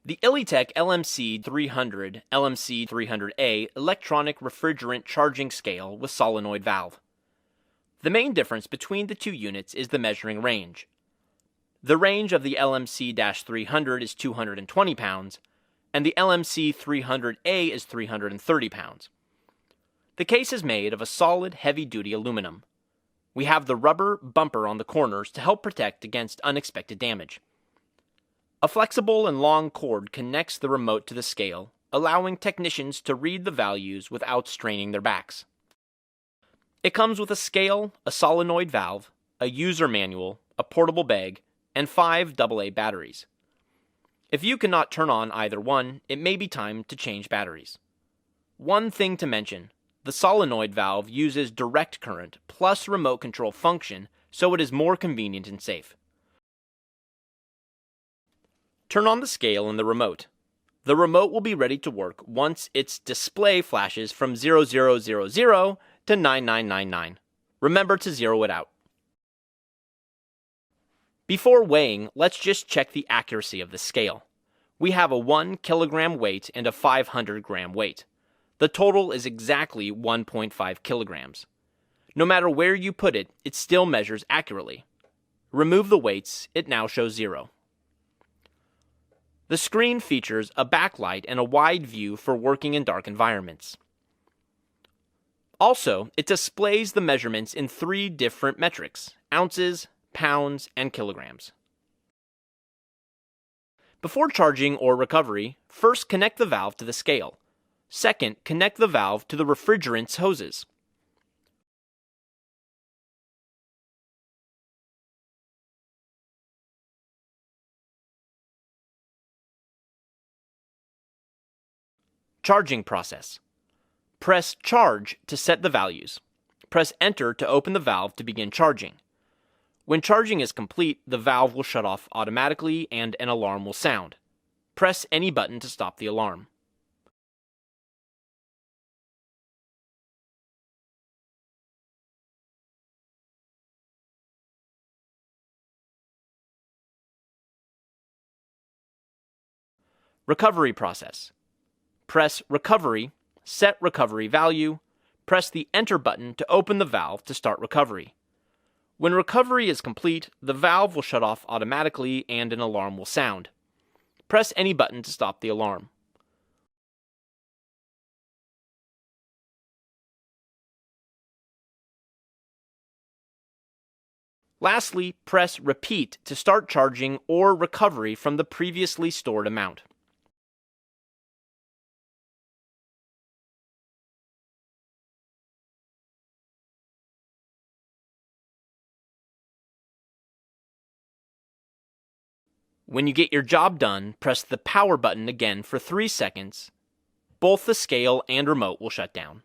The Elitech LMC-300 LMC-300A electronic refrigerant charging scale with solenoid valve. The main difference between the two units is the measuring range. The range of the LMC-300 is 220 pounds, and the LMC-300A is 330 pounds. The case is made of a solid, heavy-duty aluminum. We have the rubber bumper on the corners to help protect against unexpected damage. A flexible and long cord connects the remote to the scale, allowing technicians to read the values without straining their backs. It comes with a scale, a solenoid valve, a user manual, a portable bag, and 5 AA batteries. If you cannot turn on either one, it may be time to change batteries. One thing to mention, the solenoid valve uses direct current plus remote control function, so it is more convenient and safe. Turn on the scale and the remote. The remote will be ready to work once its display flashes from 0000 to 9999. Remember to zero it out. Before weighing, let's just check the accuracy of the scale. We have a 1 kilogram weight and a 500 gram weight. The total is exactly 1.5 kilograms. No matter where you put it, it still measures accurately. Remove the weights, it now shows 0. The screen features a backlight and a wide view for working in dark environments. Also, it displays the measurements in 3 different metrics: ounces, pounds, and kilograms. Before charging or recovery, first connect the valve to the scale. Second, connect the valve to the refrigerant's hoses. Charging process. Press Charge to set the values. Press Enter to open the valve to begin charging. When charging is complete, the valve will shut off automatically and an alarm will sound. Press any button to stop the alarm. Recovery process. Press Recovery, set recovery value, press the Enter button to open the valve to start recovery. When recovery is complete, the valve will shut off automatically and an alarm will sound. Press any button to stop the alarm. Lastly, press Repeat to start charging or recovery from the previously stored amount. When you get your job done, press the power button again for 3 seconds. Both the scale and remote will shut down.